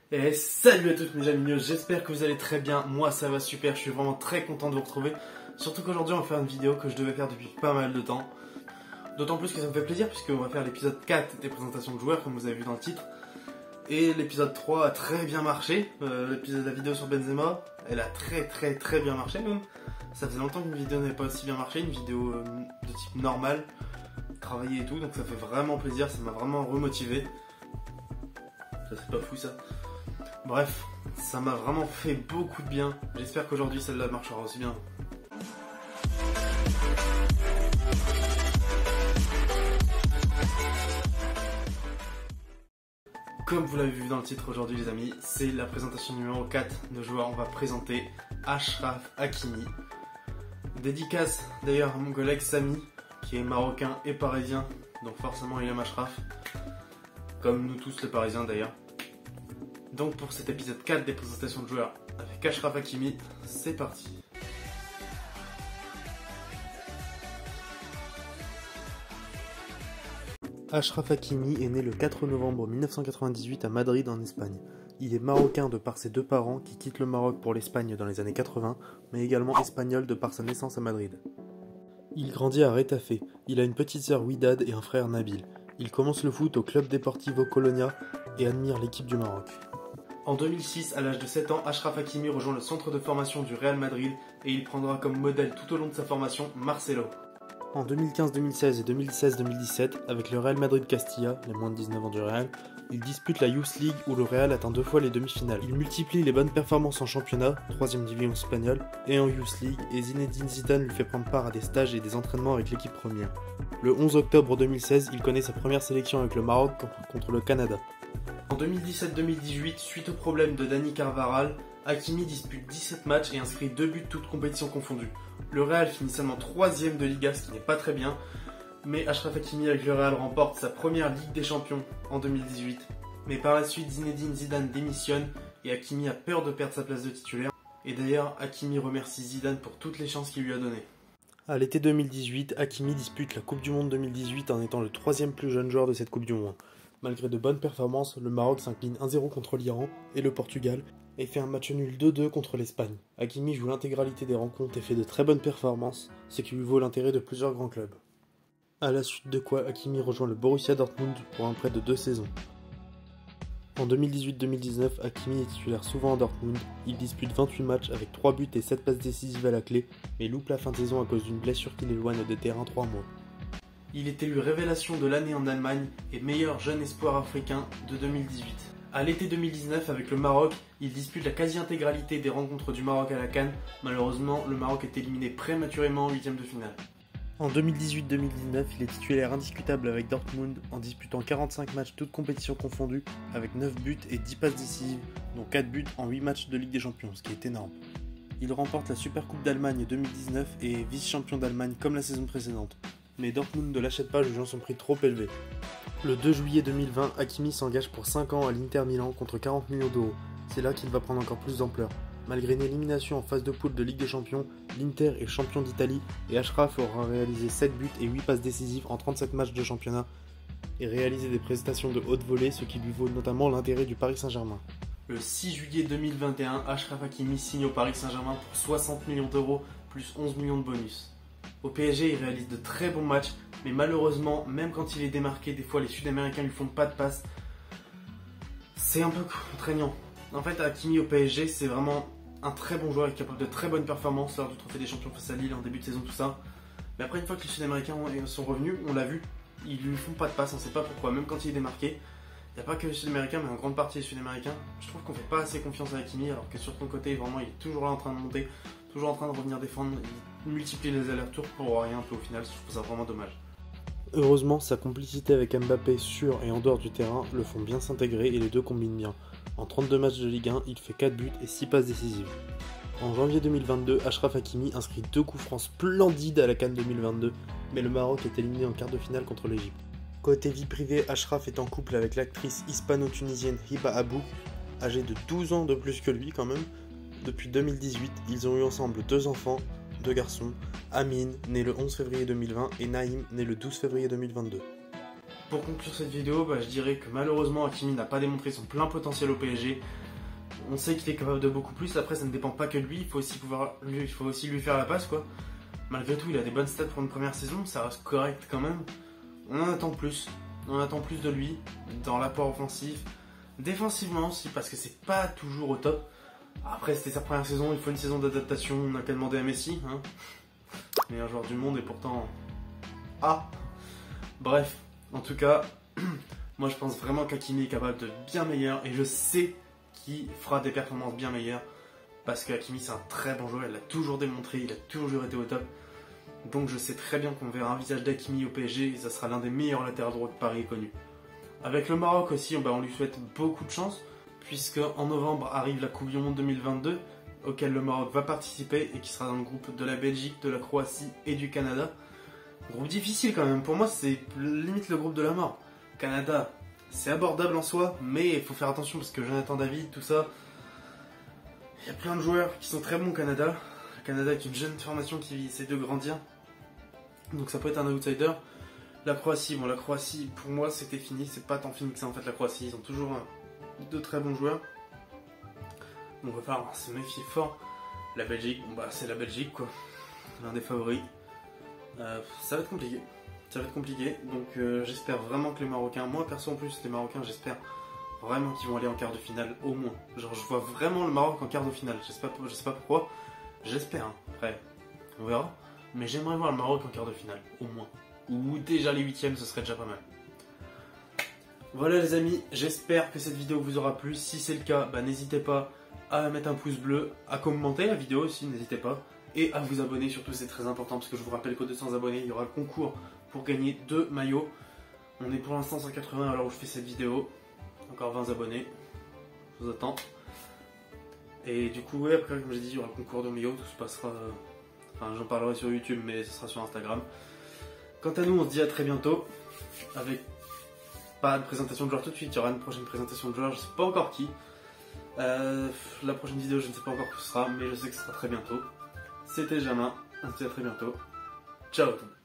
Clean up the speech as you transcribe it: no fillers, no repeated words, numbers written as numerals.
Et salut à tous mes amis, j'espère que vous allez très bien, moi ça va super, je suis vraiment très content de vous retrouver. Surtout qu'aujourd'hui on va faire une vidéo que je devais faire depuis pas mal de temps. D'autant plus que ça me fait plaisir puisqu'on va faire l'épisode 4 des présentations de joueurs comme vous avez vu dans le titre. Et l'épisode 3 a très bien marché, la vidéo sur Benzema, elle a très bien marché même. Ça faisait longtemps qu'une vidéo n'avait pas aussi bien marché, une vidéo de type normal, travaillée et tout, donc ça fait vraiment plaisir, ça m'a vraiment remotivé. Ça c'est pas fou ça. Bref, ça m'a vraiment fait beaucoup de bien. J'espère qu'aujourd'hui celle-là marchera aussi bien. Comme vous l'avez vu dans le titre aujourd'hui les amis, c'est la présentation numéro 4 de joueurs. On va présenter Achraf Hakimi. Dédicace d'ailleurs à mon collègue Samy, qui est marocain et parisien, donc forcément il aime Achraf. Comme nous tous les parisiens d'ailleurs. Donc pour cet épisode 4 des présentations de joueurs avec Achraf Hakimi, c'est parti. Achraf Hakimi est né le 4 novembre 1998 à Madrid en Espagne. Il est marocain de par ses deux parents qui quittent le Maroc pour l'Espagne dans les années 80, mais également espagnol de par sa naissance à Madrid. Il grandit à Retafe, il a une petite sœur Widad et un frère Nabil. Il commence le foot au Club Deportivo Colonia et admire l'équipe du Maroc. En 2006, à l'âge de 7 ans, Achraf Hakimi rejoint le centre de formation du Real Madrid et il prendra comme modèle tout au long de sa formation Marcelo. En 2015-2016 et 2016-2017, avec le Real Madrid Castilla, les moins de 19 ans du Real, il dispute la Youth League où le Real atteint 2 fois les demi-finales. Il multiplie les bonnes performances en championnat, 3e division espagnole, et en Youth League, et Zinedine Zidane lui fait prendre part à des stages et des entraînements avec l'équipe première. Le 11 octobre 2016, il connaît sa première sélection avec le Maroc contre le Canada. En 2017-2018, suite au problème de Dani Carvajal, Hakimi dispute 17 matchs et inscrit 2 buts toutes compétitions confondues. Le Real finit seulement 3e de Liga, ce qui n'est pas très bien, mais Achraf Hakimi avec le Real remporte sa première Ligue des Champions en 2018. Mais par la suite, Zinedine Zidane démissionne et Hakimi a peur de perdre sa place de titulaire. Et d'ailleurs, Hakimi remercie Zidane pour toutes les chances qu'il lui a données. À l'été 2018, Hakimi dispute la Coupe du Monde 2018 en étant le 3e plus jeune joueur de cette Coupe du Monde. Malgré de bonnes performances, le Maroc s'incline 1-0 contre l'Iran et le Portugal et fait un match nul 2-2 contre l'Espagne. Hakimi joue l'intégralité des rencontres et fait de très bonnes performances, ce qui lui vaut l'intérêt de plusieurs grands clubs. À la suite de quoi Hakimi rejoint le Borussia Dortmund pour un prêt de 2 saisons. En 2018-2019, Hakimi est titulaire souvent à Dortmund, il dispute 28 matchs avec 3 buts et 7 passes décisives à la clé, mais loupe la fin de saison à cause d'une blessure qui l'éloigne des terrains 3 mois. Il est élu révélation de l'année en Allemagne et meilleur jeune espoir africain de 2018. À l'été 2019, avec le Maroc, il dispute la quasi-intégralité des rencontres du Maroc à la CAN. Malheureusement, le Maroc est éliminé prématurément en 8e de finale. En 2018-2019, il est titulaire indiscutable avec Dortmund en disputant 45 matchs toutes compétitions confondues avec 9 buts et 10 passes décisives, dont 4 buts en 8 matchs de Ligue des Champions, ce qui est énorme. Il remporte la Supercoupe d'Allemagne 2019 et est vice-champion d'Allemagne comme la saison précédente. Mais Dortmund ne l'achète pas jugeant son prix trop élevé. Le 2 juillet 2020, Hakimi s'engage pour 5 ans à l'Inter Milan contre 40 millions d'euros. C'est là qu'il va prendre encore plus d'ampleur. Malgré une élimination en phase de poule de Ligue des Champions, l'Inter est champion d'Italie et Achraf aura réalisé 7 buts et 8 passes décisives en 37 matchs de championnat et réalisé des prestations de haute volée, ce qui lui vaut notamment l'intérêt du Paris Saint-Germain. Le 6 juillet 2021, Achraf Hakimi signe au Paris Saint-Germain pour 60 millions d'euros plus 11 millions de bonus. Au PSG, il réalise de très bons matchs, mais malheureusement, même quand il est démarqué, des fois les Sud-Américains lui font pas de passe. C'est un peu contraignant. En fait, Hakimi au PSG, c'est vraiment un très bon joueur, capable de très bonnes performances lors du Trophée des Champions face à Lille en début de saison, tout ça. Mais après, une fois que les Sud-Américains sont revenus, on l'a vu, ils lui font pas de passe, on sait pas pourquoi, même quand il est démarqué. Il n'y a pas que les Sud-Américains, mais en grande partie les Sud-Américains. Je trouve qu'on fait pas assez confiance à Hakimi, alors que sur son côté, vraiment, il est toujours là en train de monter, toujours en train de revenir défendre, il multiplie les allers-retours pour rien un peu au final, je trouve ça vraiment dommage. Heureusement, sa complicité avec Mbappé sur et en dehors du terrain le font bien s'intégrer et les deux combinent bien. En 32 matchs de Ligue 1, il fait 4 buts et 6 passes décisives. En janvier 2022, Achraf Hakimi inscrit 2 coups francs splendides à la CAN 2022, mais le Maroc est éliminé en quart de finale contre l'Égypte. Côté vie privée, Achraf est en couple avec l'actrice hispano-tunisienne Hiba Abou, âgée de 12 ans de plus que lui quand même. Depuis 2018, ils ont eu ensemble 2 enfants, 2 garçons, Amine, né le 11 février 2020, et Naïm, né le 12 février 2022. pour conclure cette vidéo, je dirais que malheureusement Hakimi n'a pas démontré son plein potentiel au PSG. On sait qu'il est capable de beaucoup plus, après ça ne dépend pas que de lui, il faut aussi lui faire la passe quoi. Malgré tout, il a des bonnes stats pour une première saison, ça reste correct quand même. On en attend plus, de lui, dans l'apport offensif, défensivement aussi, parce que c'est pas toujours au top. Après c'était sa première saison, il faut une saison d'adaptation, on n'a qu'à demander à Messi, hein. Meilleur joueur du monde et pourtant... Ah. Bref, en tout cas, moi je pense vraiment qu'Hakimi est capable de bien meilleur et je sais qu'il fera des performances bien meilleures parce qu'Hakimi c'est un très bon joueur, il l'a toujours démontré, il a toujours été au top. Donc je sais très bien qu'on verra un visage d'Hakimi au PSG et ça sera l'un des meilleurs latéraux droits de Paris connus. Avec le Maroc aussi, on lui souhaite beaucoup de chance puisque en novembre arrive la Coupe du Monde 2022 auquel le Maroc va participer et qui sera dans le groupe de la Belgique, de la Croatie et du Canada. Groupe difficile quand même, pour moi c'est limite le groupe de la mort. Canada, c'est abordable en soi, mais il faut faire attention parce que Jonathan David, tout ça, il y a plein de joueurs qui sont très bons au Canada. Le Canada est une jeune formation qui essaie de grandir, donc ça peut être un outsider. La Croatie, la Croatie pour moi c'était fini, c'est pas tant fini que ça en fait la Croatie, ils ont toujours de très bons joueurs. Donc il va falloir se méfier fort. La Belgique, c'est la Belgique quoi, l'un des favoris. Ça va être compliqué, donc j'espère vraiment que les Marocains, moi perso en plus les Marocains j'espère vraiment qu'ils vont aller en quart de finale au moins. Genre je vois vraiment le Maroc en quart de finale, je sais pas pourquoi, j'espère, hein. Après on verra, mais j'aimerais voir le Maroc en quart de finale au moins, ou déjà les huitièmes ce serait déjà pas mal. Voilà les amis, j'espère que cette vidéo vous aura plu, si c'est le cas, n'hésitez pas à mettre un pouce bleu, à commenter la vidéo aussi, n'hésitez pas. Et à vous abonner, surtout c'est très important parce que je vous rappelle qu'au 200 abonnés, il y aura le concours pour gagner 2 maillots. On est pour l'instant 180 à l'heure où je fais cette vidéo. Encore 20 abonnés. Je vous attends. Et du coup, après, comme j'ai dit, il y aura le concours de maillots. Tout se passera... Enfin, j'en parlerai sur YouTube, mais ce sera sur Instagram. Quant à nous, on se dit à très bientôt. Avec pas de présentation de joueurs tout de suite. Il y aura une prochaine présentation de joueurs, je sais pas encore qui. La prochaine vidéo, je ne sais pas encore qui ce sera, mais je sais que ce sera très bientôt. C'était Jamin, on se dit à très bientôt. Ciao tout le monde.